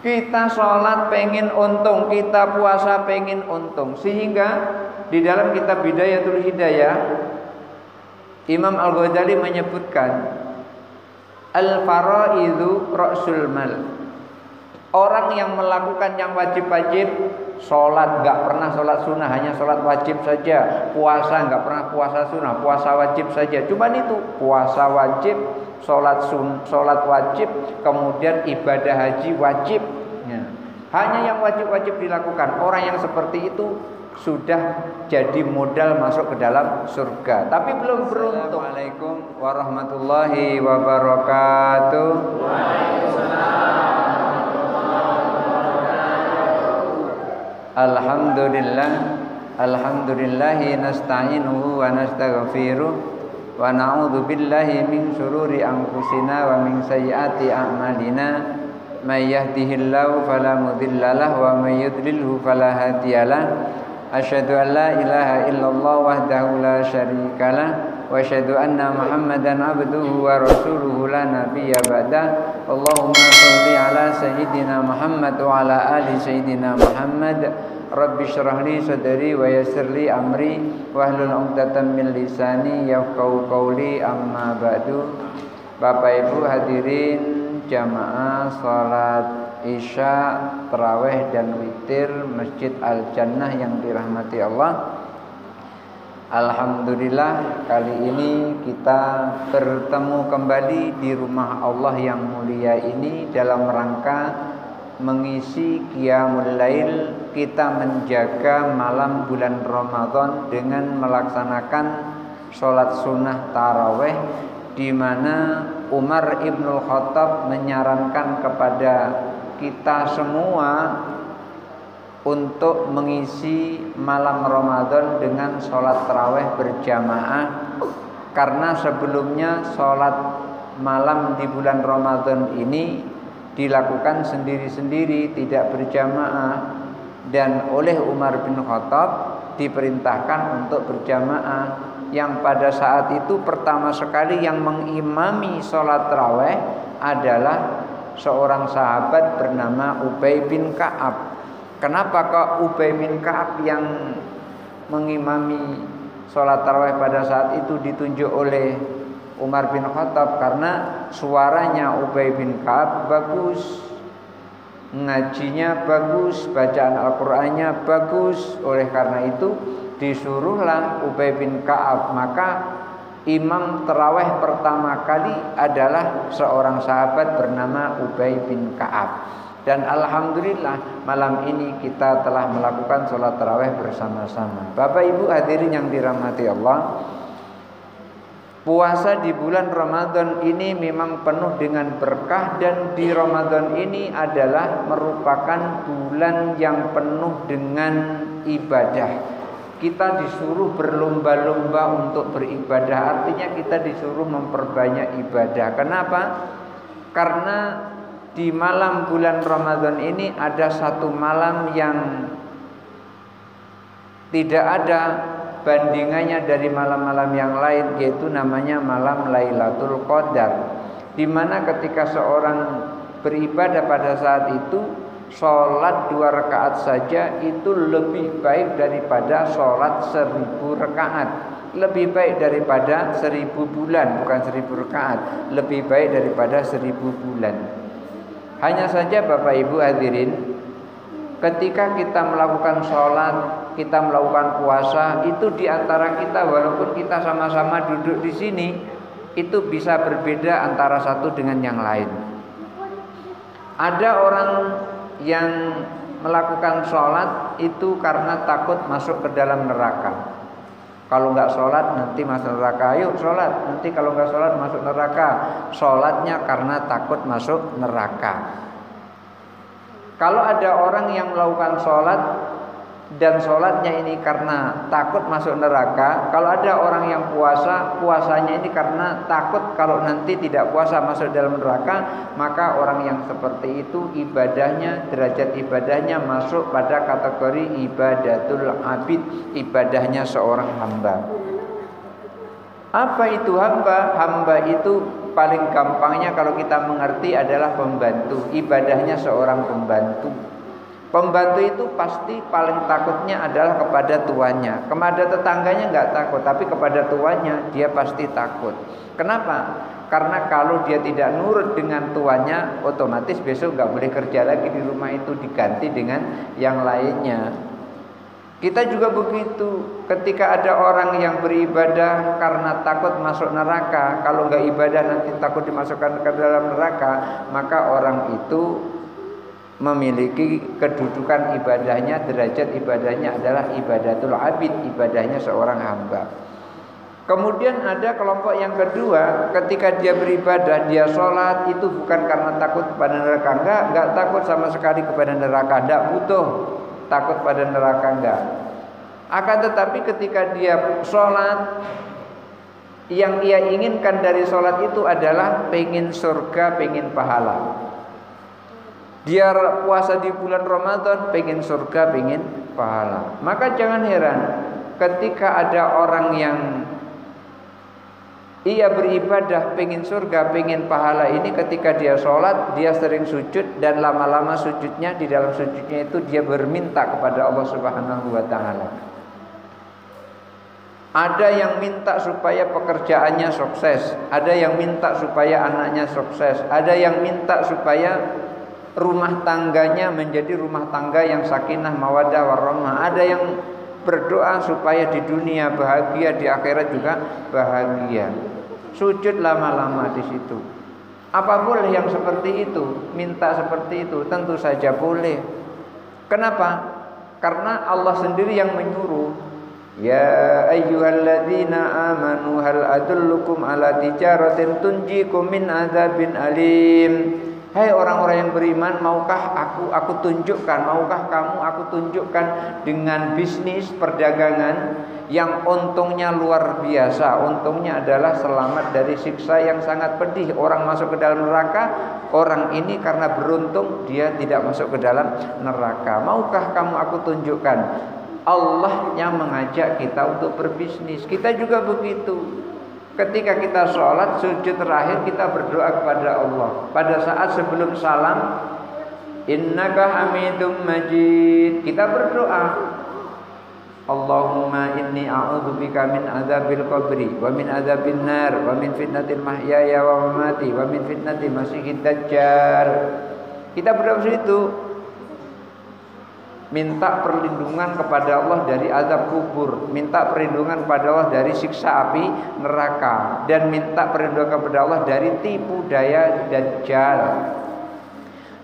Kita sholat pengen untung, kita puasa pengen untung. Sehingga di dalam kitab Bidayatul Hidayah, Imam Al-Ghazali menyebutkan al-faraidu ra'sul mal. Orang yang melakukan yang wajib-wajib, sholat gak pernah sholat sunnah, hanya sholat wajib saja. Puasa gak pernah puasa sunnah, puasa wajib saja. Cuman itu puasa wajib, sholat wajib, kemudian ibadah haji wajib. Ya. Hanya yang wajib-wajib dilakukan. Orang yang seperti itu sudah jadi modal masuk ke dalam surga. Tapi belum beruntung. Assalamualaikum warahmatullahi wabarakatuh. Alhamdulillahi nasta'inuhu wa nastaghfiruh wa na'udzu billahi min syururi anfusina wa min sayyiati a'malina. May yahdihillahu fala mudhillalah wa may yudlilhu fala hadiyalah. Asyhadu an la ilaha illallah wahdahu la syarikalah wa asyhadu anna Muhammadan abduhu wa rasuluhu la nabiyya ba'da. Allahumma shalli ala sayyidina Muhammad wa ala ali sayyidina Muhammad. Rabbi shrah li sadri wa yassir li amri wahlul 'uqdatam min lisani yafqahu qawli, amma ba'du. Bapak Ibu hadirin jamaah salat Isya, tarawih dan witir Masjid Al-Jannah yang dirahmati Allah. Alhamdulillah, kali ini kita bertemu kembali di rumah Allah yang mulia ini dalam rangka mengisi qiyamul lail. Kita menjaga malam bulan Ramadan dengan melaksanakan sholat sunnah tarawih, di mana Umar Ibnul Khattab menyarankan kepada kita semua untuk mengisi malam Ramadan dengan sholat tarawih berjamaah. Karena sebelumnya sholat malam di bulan Ramadan ini dilakukan sendiri-sendiri, tidak berjamaah. Dan oleh Umar bin Khattab diperintahkan untuk berjamaah. Yang pada saat itu pertama sekali yang mengimami sholat tarawih adalah seorang sahabat bernama Ubay bin Ka'ab. Kenapa kok Ubay bin Ka'ab yang mengimami sholat tarawih pada saat itu ditunjuk oleh Umar bin Khattab? Karena suaranya Ubay bin Ka'ab bagus, ngajinya bagus, bacaan Al-Qur'annya bagus. Oleh karena itu disuruhlah Ubay bin Ka'ab. Maka imam tarawih pertama kali adalah seorang sahabat bernama Ubay bin Ka'ab. Dan alhamdulillah malam ini kita telah melakukan sholat tarawih bersama-sama. Bapak Ibu hadirin yang dirahmati Allah, puasa di bulan Ramadan ini memang penuh dengan berkah. Dan di Ramadan ini adalah merupakan bulan yang penuh dengan ibadah. Kita disuruh berlomba-lomba untuk beribadah. Artinya kita disuruh memperbanyak ibadah. Kenapa? Karena di malam bulan Ramadan ini ada satu malam yang tidak ada bandingannya dari malam-malam yang lain, yaitu namanya malam Lailatul Qadar. Di mana ketika seorang beribadah pada saat itu, sholat 2 rakaat saja itu lebih baik daripada sholat 1000 rakaat. Lebih baik daripada 1000 bulan, bukan 1000 rakaat. Lebih baik daripada 1000 bulan. Hanya saja Bapak Ibu hadirin, ketika kita melakukan sholat, kita melakukan puasa, itu diantara kita walaupun kita sama-sama duduk di sini, itu bisa berbeda antara satu dengan yang lain. Ada orang yang melakukan sholat itu karena takut masuk ke dalam neraka. Kalau nggak sholat nanti masuk neraka. Ayo sholat, nanti kalau nggak sholat masuk neraka. Sholatnya karena takut masuk neraka. Kalau ada orang yang melakukan sholat dan sholatnya ini karena takut masuk neraka. Kalau ada orang yang puasa, puasanya ini karena takut kalau nanti tidak puasa masuk dalam neraka. Maka orang yang seperti itu ibadahnya, derajat ibadahnya masuk pada kategori ibadatul abid, ibadahnya seorang hamba. Apa itu hamba? Hamba itu paling gampangnya kalau kita mengerti adalah pembantu. Ibadahnya seorang pembantu. Pembantu itu pasti paling takutnya adalah kepada tuannya. Kepada tetangganya nggak takut, tapi kepada tuannya dia pasti takut. Kenapa? Karena kalau dia tidak nurut dengan tuannya, otomatis besok nggak boleh kerja lagi di rumah itu, diganti dengan yang lainnya. Kita juga begitu. Ketika ada orang yang beribadah karena takut masuk neraka, kalau nggak ibadah nanti takut dimasukkan ke dalam neraka, maka orang itu memiliki kedudukan ibadahnya, derajat ibadahnya adalah ibadatul abid, ibadahnya seorang hamba. Kemudian ada kelompok yang kedua, ketika dia beribadah, dia sholat, itu bukan karena takut pada neraka, enggak takut sama sekali kepada neraka, enggak butuh takut pada neraka, enggak. Akan tetapi ketika dia sholat, yang ia inginkan dari sholat itu adalah pengen surga, pengen pahala. Dia puasa di bulan Ramadan, pengen surga, pengen pahala. Maka jangan heran ketika ada orang yang ia beribadah pengen surga, pengen pahala ini, ketika dia sholat, dia sering sujud, dan lama-lama sujudnya, di dalam sujudnya itu dia berminta kepada Allah Subhanahu wa ta'ala. Ada yang minta supaya pekerjaannya sukses, ada yang minta supaya anaknya sukses, ada yang minta supaya rumah tangganya menjadi rumah tangga yang sakinah mawaddah warahmah. Ada yang berdoa supaya di dunia bahagia, di akhirat juga bahagia. Sujud lama-lama di situ. Apa boleh yang seperti itu? Minta seperti itu? Tentu saja boleh. Kenapa? Karena Allah sendiri yang menyuruh. Ya ayyuhalladzina amanu hal adullukum ala tijaratin tunjikum min adzabin alim. Hai orang-orang yang beriman, maukah aku tunjukkan, maukah kamu aku tunjukkan dengan bisnis perdagangan yang untungnya luar biasa. Untungnya adalah selamat dari siksa yang sangat pedih. Orang masuk ke dalam neraka, orang ini karena beruntung dia tidak masuk ke dalam neraka. Maukah kamu aku tunjukkan? Allah yang mengajak kita untuk berbisnis. Kita juga begitu. Ketika kita sholat, sujud terakhir kita berdoa kepada Allah. Pada saat sebelum salam, innaka hamidum majid, kita berdoa, Allahumma inni a'udzubika min adzabil qabri wa min adzabin nar wa min fitnatil mahyaya wa mamati wa min fitnatil masiihid dajjal. Kita berdoa begitu, minta perlindungan kepada Allah dari azab kubur, minta perlindungan kepada Allah dari siksa api neraka, dan minta perlindungan kepada Allah dari tipu daya Dajjal.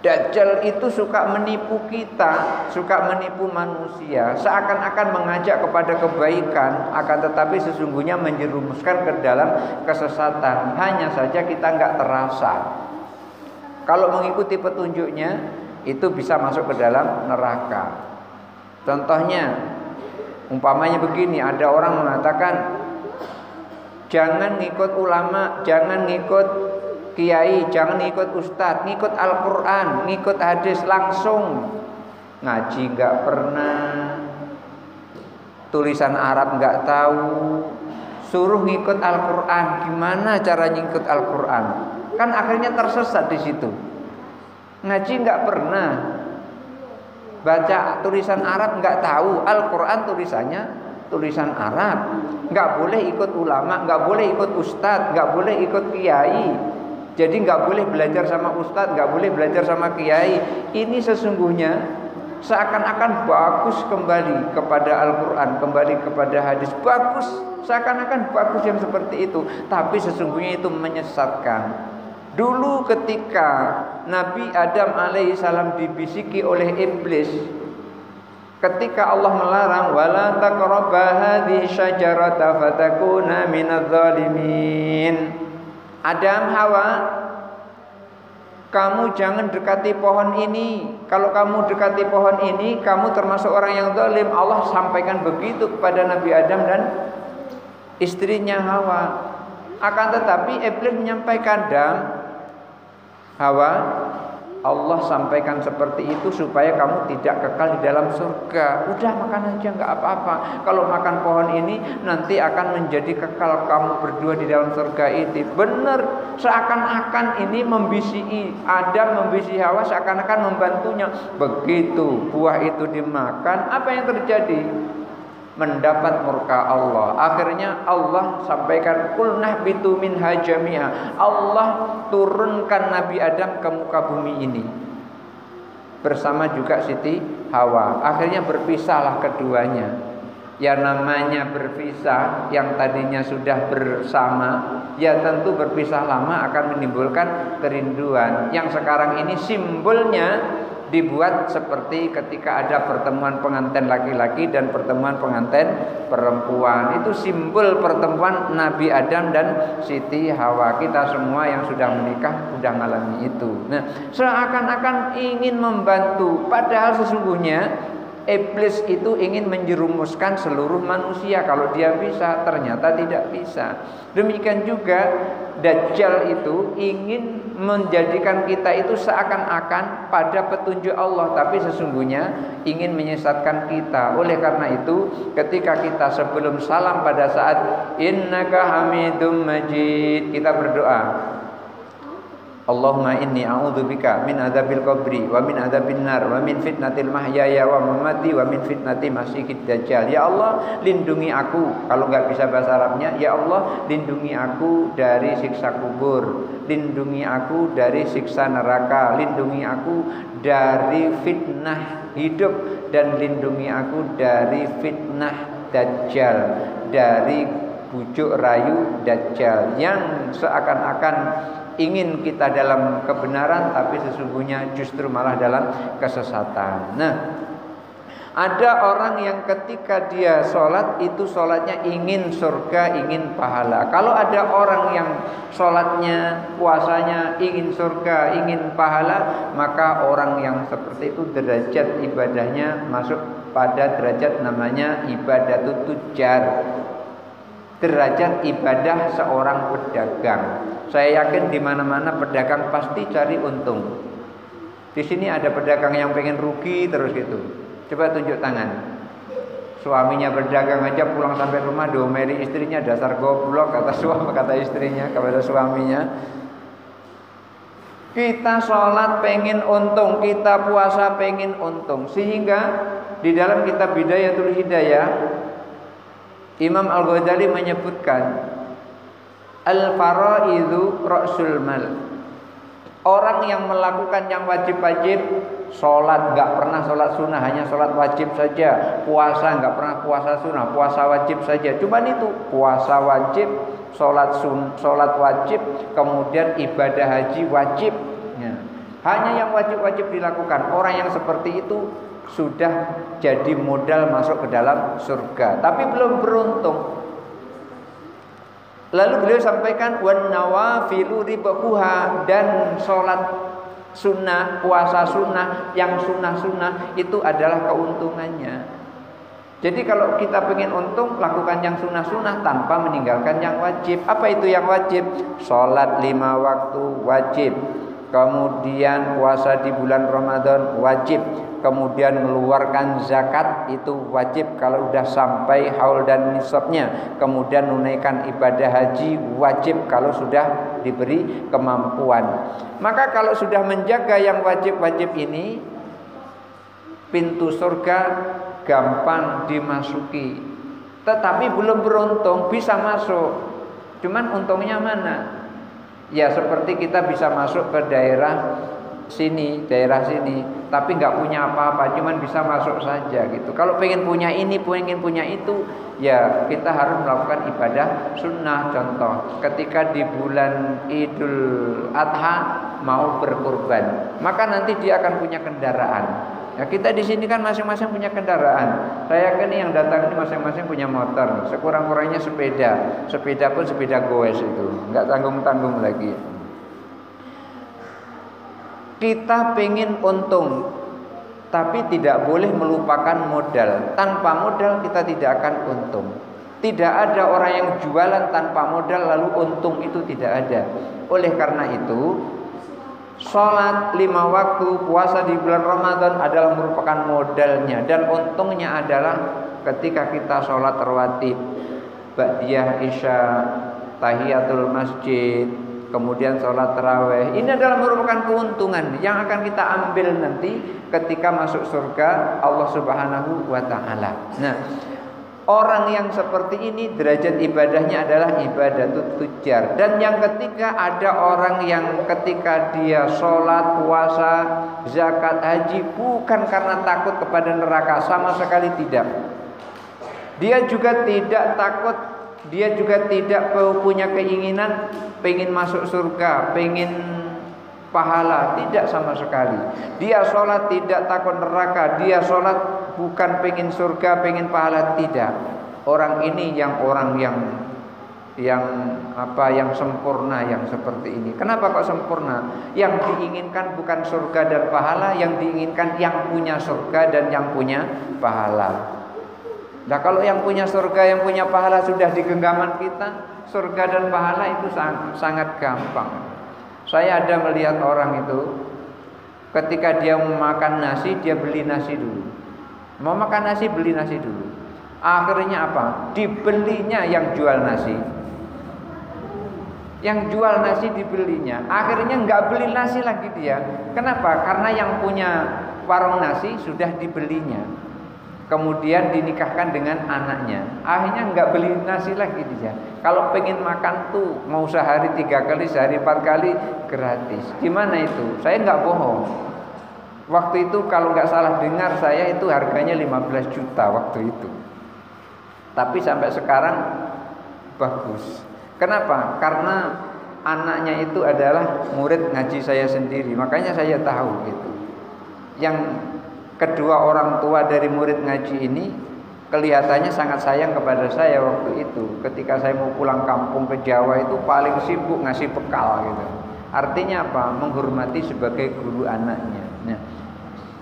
Dajjal itu suka menipu kita, suka menipu manusia, seakan-akan mengajak kepada kebaikan, akan tetapi sesungguhnya menjerumuskan ke dalam kesesatan. Hanya saja kita nggak terasa. Kalau mengikuti petunjuknya, itu bisa masuk ke dalam neraka. Contohnya, umpamanya begini, ada orang mengatakan jangan ngikut ulama, jangan ngikut kiai, jangan ngikut ustadz, ngikut Al-Quran, ngikut hadis langsung. Ngaji nggak pernah, tulisan Arab nggak tahu, suruh ngikut Al-Quran. Gimana cara ngikut Al-Quran? Kan akhirnya tersesat di situ. Ngaji nggak pernah, baca tulisan Arab nggak tahu, Al-Quran tulisannya tulisan Arab. Nggak boleh ikut ulama, nggak boleh ikut ustadz, nggak boleh ikut kiai. Jadi nggak boleh belajar sama ustadz, nggak boleh belajar sama kiai. Ini sesungguhnya seakan-akan bagus kembali kepada Al-Quran, kembali kepada hadis, bagus, seakan-akan bagus yang seperti itu. Tapi sesungguhnya itu menyesatkan. Dulu ketika Nabi Adam alaihissalam dibisiki oleh iblis, ketika Allah melarang wala taqraba hadhihi syajarata fatakuna minadh dhalimin. Adam, Hawa, kamu jangan dekati pohon ini. Kalau kamu dekati pohon ini, kamu termasuk orang yang zalim. Allah sampaikan begitu kepada Nabi Adam dan istrinya Hawa. Akan tetapi iblis menyampaikan, Adam, Hawa, Allah sampaikan seperti itu supaya kamu tidak kekal di dalam surga. Udah makan aja nggak apa-apa. Kalau makan pohon ini nanti akan menjadi kekal kamu berdua di dalam surga itu. Benar, seakan-akan ini membisi Adam, membisi Hawa, seakan-akan membantunya. Begitu buah itu dimakan, apa yang terjadi? Mendapat murka Allah. Akhirnya Allah sampaikan qul nahbitu minha jami'a. Allah turunkan Nabi Adam ke muka bumi ini bersama juga Siti Hawa. Akhirnya berpisahlah keduanya. Ya namanya berpisah, yang tadinya sudah bersama, ya tentu berpisah lama akan menimbulkan kerinduan. Yang sekarang ini simbolnya dibuat seperti ketika ada pertemuan pengantin laki-laki dan pertemuan pengantin perempuan. Itu simbol pertemuan Nabi Adam dan Siti Hawa. Kita semua yang sudah menikah sudah mengalami itu. Nah, seakan-akan ingin membantu, padahal sesungguhnya iblis itu ingin menjerumuskan seluruh manusia. Kalau dia bisa, ternyata tidak bisa. Demikian juga Dajjal itu ingin menjadikan kita itu seakan-akan pada petunjuk Allah, tapi sesungguhnya ingin menyesatkan kita. Oleh karena itu, ketika kita sebelum salam pada saat innaka hamidum majid, kita berdoa, Allahumma inni a'udzubika min adzabil qabri wa min adzabin nar wa min fitnatil mahyaya wa mamati wa min fitnati masiihid dajjal. Ya Allah, lindungi aku. Kalau enggak bisa bahasa Arabnya, ya Allah, lindungi aku dari siksa kubur, lindungi aku dari siksa neraka, lindungi aku dari fitnah hidup, dan lindungi aku dari fitnah dajjal, dari bujuk rayu dajjal yang seakan-akan ingin kita dalam kebenaran, tapi sesungguhnya justru malah dalam kesesatan. Nah, ada orang yang ketika dia sholat itu sholatnya ingin surga, ingin pahala. Kalau ada orang yang sholatnya, puasanya ingin surga, ingin pahala, maka orang yang seperti itu derajat ibadahnya masuk pada derajat namanya ibadatut tujar, derajat ibadah seorang pedagang. Saya yakin di mana-mana pedagang pasti cari untung. Di sini ada pedagang yang pengen rugi terus gitu. Coba tunjuk tangan. Suaminya berdagang aja pulang sampai rumah diomeli istrinya, dasar goblok kata istrinya kepada suaminya. Kita sholat pengen untung, kita puasa pengen untung, sehingga di dalam kitab Bidayatul Hidayah Imam Al-Ghazali menyebutkan al-faraidu ra'sul mal. Orang yang melakukan yang wajib-wajib, sholat nggak pernah sholat sunnah, hanya sholat wajib saja. Puasa nggak pernah puasa sunnah, puasa wajib saja. Cuman itu puasa wajib, sholat wajib, kemudian ibadah haji wajib. Ya. Hanya yang wajib-wajib dilakukan. Orang yang seperti itu sudah jadi modal masuk ke dalam surga, tapi belum beruntung. Lalu beliau sampaikan wan nawafilu ribahuha, dan sholat sunnah, puasa sunnah, yang sunnah-sunnah itu adalah keuntungannya. Jadi kalau kita pengen untung, lakukan yang sunnah-sunnah tanpa meninggalkan yang wajib. Apa itu yang wajib? Sholat 5 waktu wajib, kemudian puasa di bulan Ramadan wajib, kemudian mengeluarkan zakat itu wajib kalau sudah sampai haul dan nisabnya, kemudian menunaikan ibadah haji wajib kalau sudah diberi kemampuan. Maka kalau sudah menjaga yang wajib-wajib ini, pintu surga gampang dimasuki. Tetapi belum beruntung bisa masuk. Cuman untungnya mana? Ya seperti kita bisa masuk ke daerah sini, tapi nggak punya apa-apa, cuman bisa masuk saja gitu. Kalau pengen punya ini, pengen punya itu, ya kita harus melakukan ibadah sunnah. Contoh, ketika di bulan Idul Adha mau berkurban, maka nanti dia akan punya kendaraan. Ya kita di sini kan masing-masing punya kendaraan. Saya yakin yang datang ini masing-masing punya motor, sekurang-kurangnya sepeda pun sepeda goes itu, nggak tanggung-tanggung lagi. Kita pengen untung, tapi tidak boleh melupakan modal. Tanpa modal kita tidak akan untung. Tidak ada orang yang jualan tanpa modal lalu untung, itu tidak ada. Oleh karena itu, Sholat 5 waktu, puasa di bulan Ramadan adalah merupakan modalnya. Dan untungnya adalah ketika kita sholat rawatib, ba'diyah isya, tahiyatul masjid, kemudian sholat tarawih, ini adalah merupakan keuntungan yang akan kita ambil nanti ketika masuk surga Allah Subhanahu wa ta'ala. Nah, orang yang seperti ini derajat ibadahnya adalah ibadatut tujar. Dan yang ketiga, ada orang yang ketika dia sholat, puasa, zakat, haji bukan karena takut kepada neraka, sama sekali tidak. Dia juga tidak takut, dia juga tidak punya keinginan pengen masuk surga, pengen pahala, tidak sama sekali. Dia sholat tidak takut neraka, dia sholat bukan pengen surga, pengen pahala, tidak. Orang ini yang sempurna, yang seperti ini. Kenapa kok sempurna? Yang diinginkan bukan surga dan pahala, yang diinginkan yang punya surga dan yang punya pahala. Nah, kalau yang punya surga, yang punya pahala sudah di genggaman kita, surga dan pahala itu sangat gampang. Saya ada melihat orang itu ketika dia mau makan nasi, dia beli nasi dulu. Mau makan nasi, beli nasi dulu. Akhirnya apa? Dibelinya yang jual nasi. Yang jual nasi dibelinya. Akhirnya nggak beli nasi lagi dia. Kenapa? Karena yang punya warung nasi sudah dibelinya. Kemudian dinikahkan dengan anaknya. Akhirnya nggak beli nasi lagi dia. Kalau pengen makan tuh mau sehari 3 kali, sehari 4 kali gratis. Gimana itu? Saya nggak bohong. Waktu itu kalau nggak salah dengar saya itu harganya 15 juta waktu itu. Tapi sampai sekarang bagus. Kenapa? Karena anaknya itu adalah murid ngaji saya sendiri. Makanya saya tahu gitu. Yang kedua orang tua dari murid ngaji ini kelihatannya sangat sayang kepada saya waktu itu. Ketika saya mau pulang kampung ke Jawa itu paling sibuk ngasih bekal gitu. Artinya apa? Menghormati sebagai guru anaknya. Nah,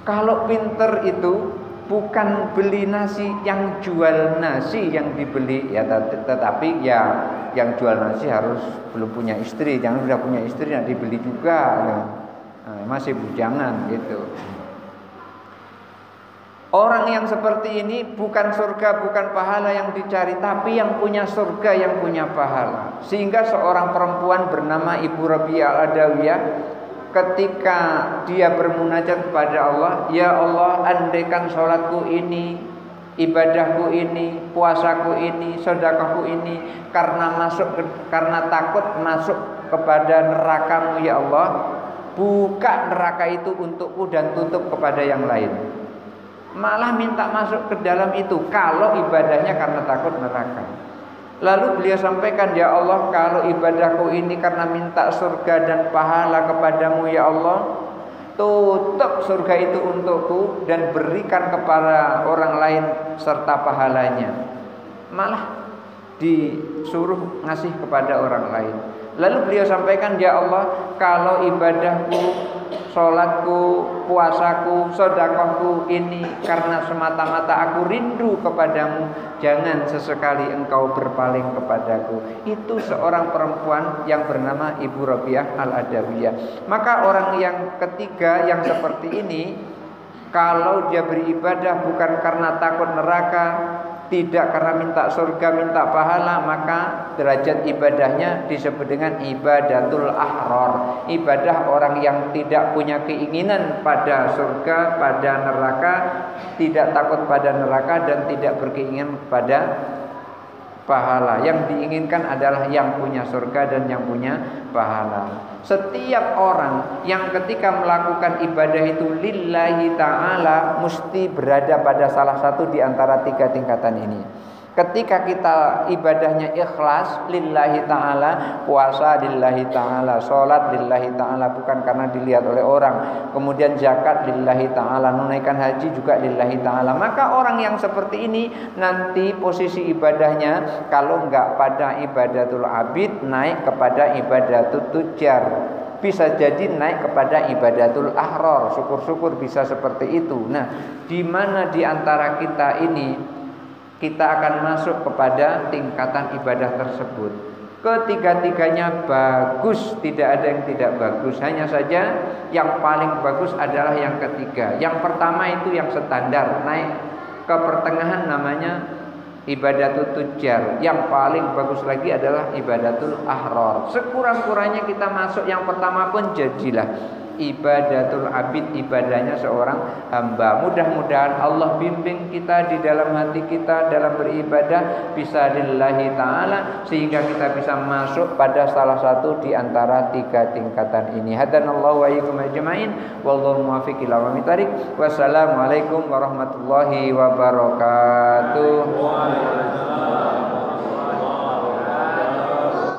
kalau pinter itu bukan beli nasi, yang jual nasi yang dibeli ya, tetapi ya yang jual nasi harus belum punya istri. Jangan sudah punya istri nah dibeli juga ya. Nah, masih bujangan gitu. Orang yang seperti ini bukan surga, bukan pahala yang dicari, tapi yang punya surga, yang punya pahala. Sehingga seorang perempuan bernama Ibu Rabi'ah Al-Adawiyah, ketika dia bermunajat kepada Allah, ya Allah, andaikan sholatku ini, ibadahku ini, puasaku ini, sedekahku ini karena takut masuk kepada neraka-Mu ya Allah, buka neraka itu untukku dan tutup kepada yang lain. Malah minta masuk ke dalam itu kalau ibadahnya karena takut neraka. Lalu beliau sampaikan, ya Allah, kalau ibadahku ini karena minta surga dan pahala kepadamu ya Allah, tutup surga itu untukku dan berikan kepada orang lain serta pahalanya. Malah disuruh ngasih kepada orang lain. Lalu beliau sampaikan, ya Allah, kalau ibadahku, sholatku, puasaku, sedekahku ini karena semata-mata aku rindu kepadamu, jangan sesekali engkau berpaling kepadaku. Itu seorang perempuan yang bernama Ibu Rabi'ah Al-Adawiyah. Maka orang yang ketiga yang seperti ini, kalau dia beribadah bukan karena takut neraka, tidak karena minta surga, minta pahala, maka derajat ibadahnya disebut dengan ibadatul ahrar. Ibadah orang yang tidak punya keinginan pada surga, pada neraka, tidak takut pada neraka dan tidak berkeinginan pada pahala. Yang diinginkan adalah yang punya surga dan yang punya pahala. Setiap orang yang ketika melakukan ibadah itu lillahi ta'ala mesti berada pada salah satu di antara 3 tingkatan ini. Ketika kita ibadahnya ikhlas lillahi ta'ala, puasa lillahi ta'ala, sholat lillahi ta'ala bukan karena dilihat oleh orang, kemudian zakat lillahi ta'ala, menunaikan haji juga lillahi ta'ala, maka orang yang seperti ini nanti posisi ibadahnya kalau enggak pada ibadatul abid naik kepada ibadatul tujar, bisa jadi naik kepada ibadatul ahrar. Syukur-syukur bisa seperti itu. Nah, di mana di antara kita ini kita akan masuk kepada tingkatan ibadah tersebut? Ketiga-tiganya bagus, tidak ada yang tidak bagus. Hanya saja yang paling bagus adalah yang ketiga. Yang pertama itu yang standar, naik ke pertengahan namanya ibadatul tujar. Yang paling bagus lagi adalah ibadatul ahrar. Sekurang-kurangnya kita masuk yang pertama pun jadilah ibadatul abid, ibadahnya seorang hamba. Mudah-mudahan Allah bimbing kita di dalam hati kita dalam beribadah bisa lillahi ta'ala, sehingga kita bisa masuk pada salah satu di antara tiga tingkatan ini. Hadanallahu wa iyyakum ajmain wallahu muwaffiq ila aqwamit thariq. Wassalamualaikum warahmatullahi wabarakatuh.